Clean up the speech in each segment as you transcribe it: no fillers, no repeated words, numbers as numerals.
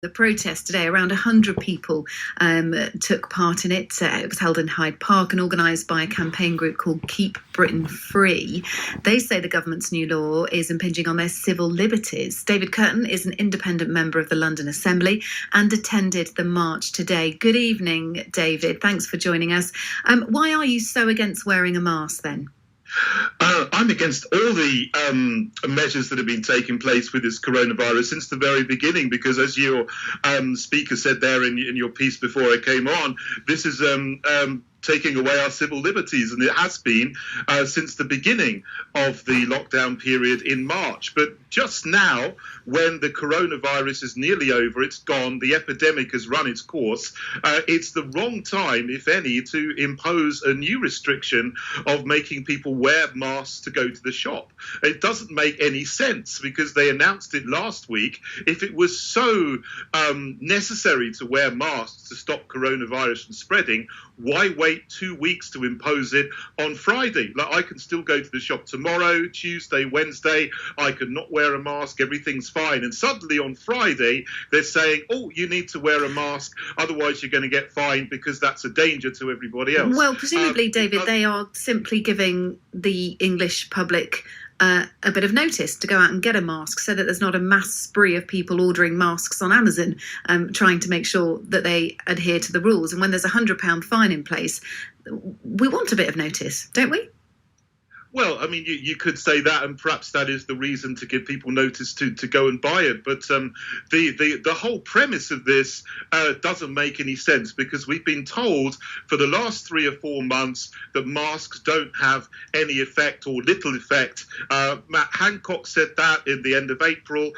The protest today, around 100 people took part in it. It was held in Hyde Park and organised by a campaign group called Keep Britain Free. They say the government's new law is impinging on their civil liberties. David Kurten is an independent member of the London Assembly and attended the march today. Good evening, David. Thanks for joining us. Why are you so against wearing a mask then? I'm against all the measures that have been taking place with this coronavirus since the very beginning, because as your speaker said there in your piece before I came on, this is taking away our civil liberties, and it has been since the beginning of the lockdown period in March. But just now, when the coronavirus is nearly over, it's gone, the epidemic has run its course, it's the wrong time, if any, to impose a new restriction of making people wear masks to go to the shop. It doesn't make any sense, because they announced it last week. If it was so necessary to wear masks to stop coronavirus from spreading, why wait 2 weeks to impose it on Friday? Like, I can still go to the shop tomorrow, Tuesday, Wednesday. I can not wear a mask. Everything's fine. And suddenly on Friday, they're saying, oh, you need to wear a mask. Otherwise, you're going to get fined because that's a danger to everybody else. Well, presumably, David, they are simply giving the English public a bit of notice to go out and get a mask, so that there's not a mass spree of people ordering masks on Amazon, trying to make sure that they adhere to the rules. And when there's £100 fine in place, we want a bit of notice, don't we? Well, I mean, you could say that, and perhaps that is the reason to give people notice to go and buy it. But the whole premise of this doesn't make any sense, because we've been told for the last 3 or 4 months that masks don't have any effect or little effect. Matt Hancock said that in the end of April.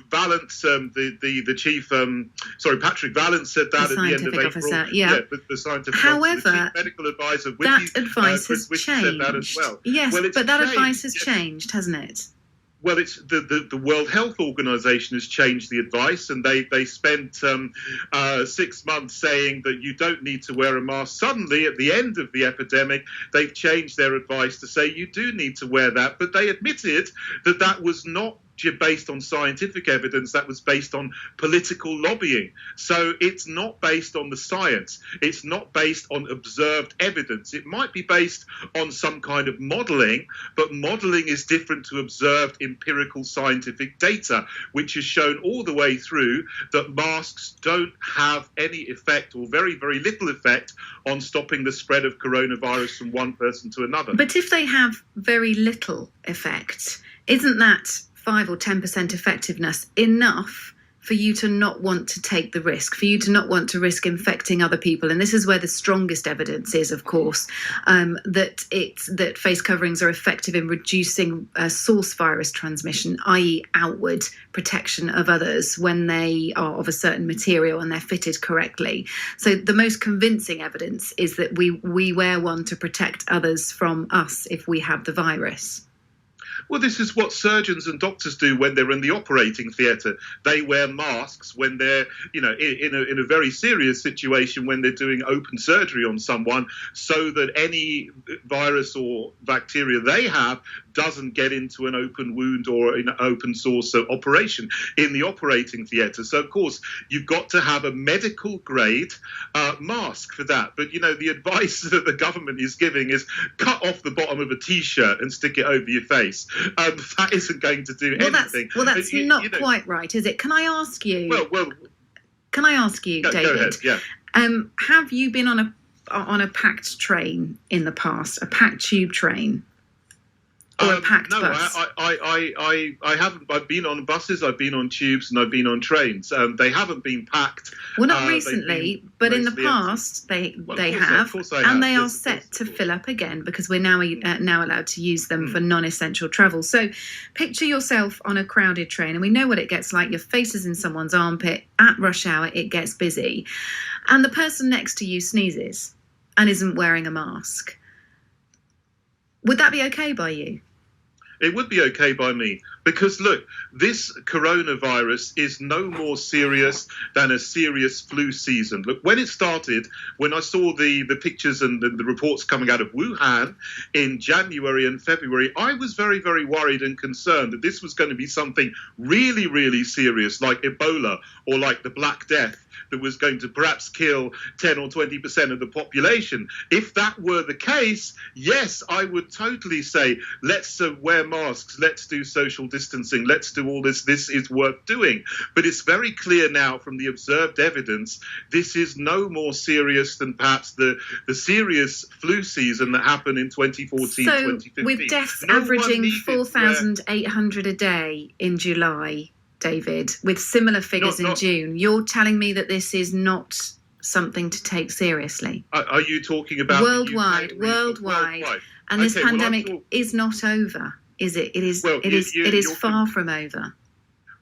Valance, the chief, Patrick Valance said that at the end of April. Officer, yeah, the scientific However, officer, the chief medical advisor. That advice has changed. As well. Yes, well, but that advice has changed, hasn't it? Well, it's the World Health Organization has changed the advice, and they spent 6 months saying that you don't need to wear a mask. Suddenly, at the end of the epidemic, they've changed their advice to say you do need to wear that. But they admitted that that was not based on scientific evidence, that was based on political lobbying. So it's not based on the science. It's not based on observed evidence. It might be based on some kind of modelling, but modelling is different to observed empirical scientific data, which has shown all the way through that masks don't have any effect, or very, very little effect, on stopping the spread of coronavirus from one person to another. But if they have very little effect, isn't that 5 or 10% effectiveness enough for you to not want to take the risk, for you to not want to risk infecting other people? And this is where the strongest evidence is, of course, that face coverings are effective in reducing source virus transmission, i.e. outward protection of others when they are of a certain material and they're fitted correctly. So the most convincing evidence is that we wear one to protect others from us if we have the virus. Well, this is what surgeons and doctors do when they're in the operating theatre. They wear masks when they're, in a very serious situation, when they're doing open surgery on someone, so that any virus or bacteria they have doesn't get into an open wound or an open source of operation in the operating theatre. So, of course, you've got to have a medical grade mask for that. But, the advice that the government is giving is cut off the bottom of a T-shirt and stick it over your face. That isn't going to do anything. That's not quite right, is it? Can I ask you? Can I ask you, David? Go ahead, yeah. Have you been on a packed train in the past, a packed tube train? Or a packed bus? I haven't. I've been on buses, I've been on tubes, and I've been on trains. They haven't been packed. Well, not recently, but in the past they have, and they are set to fill up again, because we're now allowed to use them for non-essential travel. So picture yourself on a crowded train, and we know what it gets like. Your face is in someone's armpit. At rush hour, it gets busy, and the person next to you sneezes and isn't wearing a mask. Would that be okay by you? It would be okay by me, Because look, this coronavirus is no more serious than a serious flu season. Look, when it started, when I saw the pictures and the reports coming out of Wuhan in January and February, I was very, very worried and concerned that this was going to be something really, really serious, like Ebola or like the Black Death, that was going to perhaps kill 10 or 20% of the population. If that were the case, yes, I would totally say, let's wear masks, let's do social distancing, let's do all this. This is worth doing. But it's very clear now from the observed evidence, this is no more serious than perhaps the serious flu season that happened in 2014, so 2015. With deaths averaging 4,800 a day in July, David, with similar figures in June, you're telling me that this is not something to take seriously? Are you talking about worldwide? And this pandemic is not over, is it? It is far from over.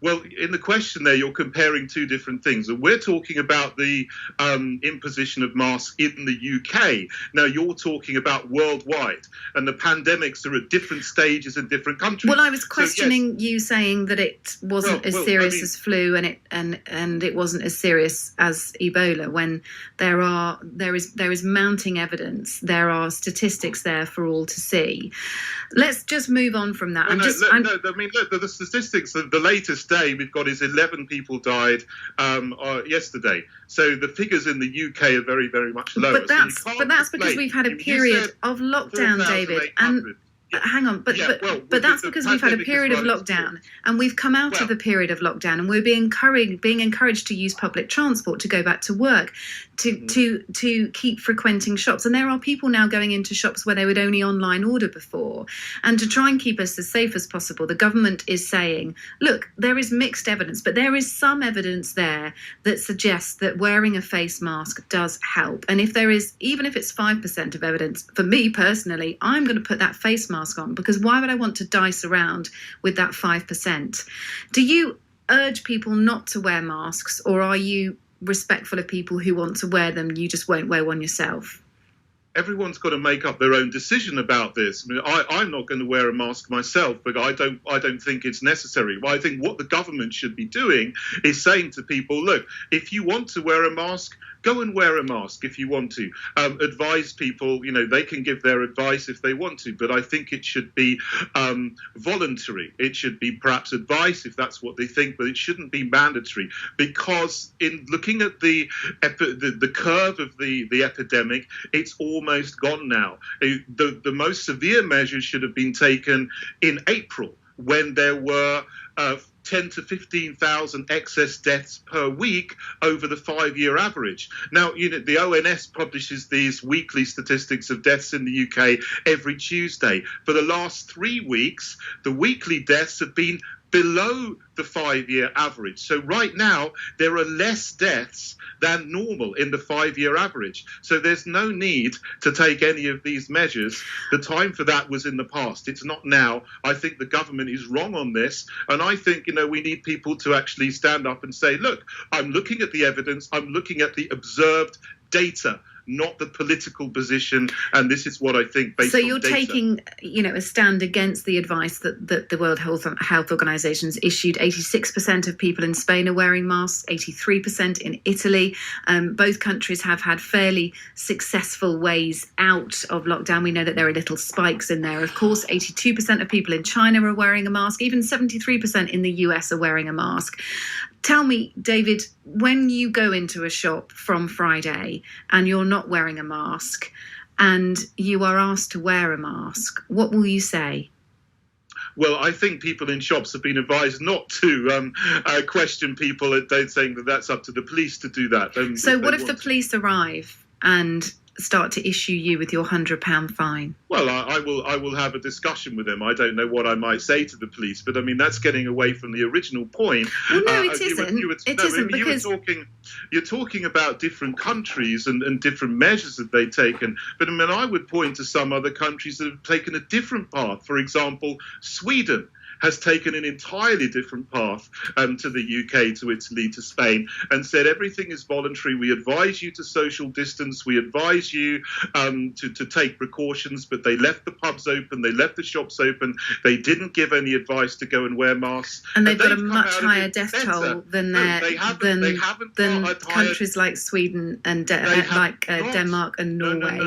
Well, in the question there, you're comparing two different things. We're talking about the imposition of masks in the UK. Now, you're talking about worldwide, and the pandemics are at different stages in different countries. Well, I was questioning you saying that it wasn't as serious as flu, and it wasn't as serious as Ebola. When there is mounting evidence, there are statistics there for all to see. Let's just move on from that. The statistics, the latest day we've got is 11 people died yesterday. So the figures in the UK are very, very much lower. But that's because we've had a period of lockdown, David. And hang on, but that's because we've had a period of lockdown, and we've come out of the period of lockdown, and we're being encouraged to use public transport, to go back to work, to keep frequenting shops. And there are people now going into shops where they would only online order before. And to try and keep us as safe as possible, the government is saying, look, there is mixed evidence, but there is some evidence there that suggests that wearing a face mask does help. And if there is, even if it's 5% of evidence, for me personally, I'm going to put that face mask on, because why would I want to dice around with that 5%? Do you urge people not to wear masks, or are you respectful of people who want to wear them? You just won't wear one yourself? Everyone's got to make up their own decision about this. I mean, I'm not going to wear a mask myself, but I don't think it's necessary. Well, I think what the government should be doing is saying to people, look, if you want to wear a mask, go and wear a mask if you want to. Advise people, they can give their advice if they want to, but I think it should be voluntary. It should be perhaps advice if that's what they think, but it shouldn't be mandatory, because in looking at the curve of the epidemic, it's almost gone now. The most severe measures should have been taken in April, when there were 10 to 15,000 excess deaths per week over the 5-year average. Now, the ONS publishes these weekly statistics of deaths in the UK every Tuesday. For the last 3 weeks, the weekly deaths have been below the 5-year average. So right now, there are less deaths than normal in the 5-year average. So there's no need to take any of these measures. The time for that was in the past. It's not now. I think the government is wrong on this. And I think, we need people to actually stand up and say, look, I'm looking at the evidence. I'm looking at the observed data, not the political position, and this is what I think based on data. So you're taking, a stand against the advice that the World Health Organization has issued. 86% of people in Spain are wearing masks, 83% in Italy. Both countries have had fairly successful ways out of lockdown. We know that there are little spikes in there. Of course, 82% of people in China are wearing a mask. Even 73% in the US are wearing a mask. Tell me, David, when you go into a shop from Friday and you're not wearing a mask and you are asked to wear a mask, what will you say? Well, I think people in shops have been advised not to question people saying that that's up to the police to do that. So what if the police arrive and start to issue you with your £100 fine? Well, I will have a discussion with them. I don't know what I might say to the police, but I mean that's getting away from the original point. Well, no, it isn't. Because you're talking about different countries and different measures that they've taken. But I mean, I would point to some other countries that have taken a different path. For example, Sweden. has taken an entirely different path to the UK, to Italy, to Spain, and said everything is voluntary. We advise you to social distance. We advise you to take precautions, but they left the pubs open. They left the shops open. They didn't give any advice to go and wear masks. And they've got a much higher death toll than countries like Sweden and Denmark and Norway.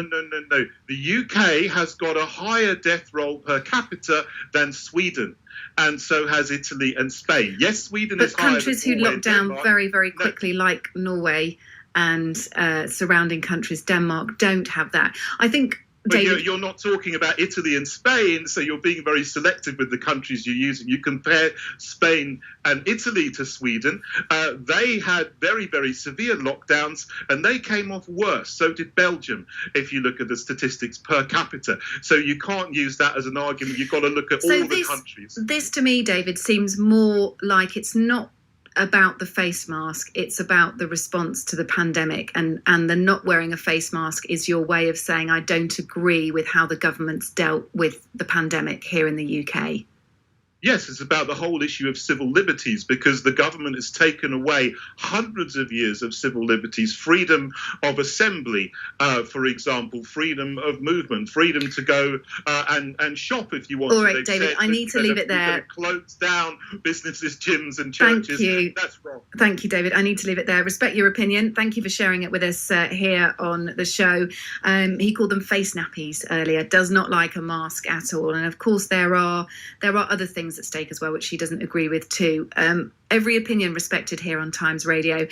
No. The UK has got a higher death roll per capita than Sweden, and so has Italy and Spain. Yes, Sweden is higher. But countries who locked down very, very quickly, like Norway and surrounding countries, Denmark, don't have that. I think, David, you're not talking about Italy and Spain, so you're being very selective with the countries you're using. You compare Spain and Italy to Sweden. They had very, very severe lockdowns, and they came off worse. So did Belgium, if you look at the statistics per capita. So you can't use that as an argument. You've got to look at all the countries. This, to me, David, seems more like it's not about the face mask, it's about the response to the pandemic, and the not wearing a face mask is your way of saying I don't agree with how the government's dealt with the pandemic here in the UK. Yes, it's about the whole issue of civil liberties, because the government has taken away hundreds of years of civil liberties, freedom of assembly, for example, freedom of movement, freedom to go and shop if you want. All right, David, I need to leave it there. Close down businesses, gyms and churches. Thank you. That's wrong. Thank you, David. I need to leave it there. Respect your opinion. Thank you for sharing it with us here on the show. He called them face nappies earlier. Does not like a mask at all. And of course, there are other things at stake as well, which she doesn't agree with too. Every opinion respected here on Times Radio.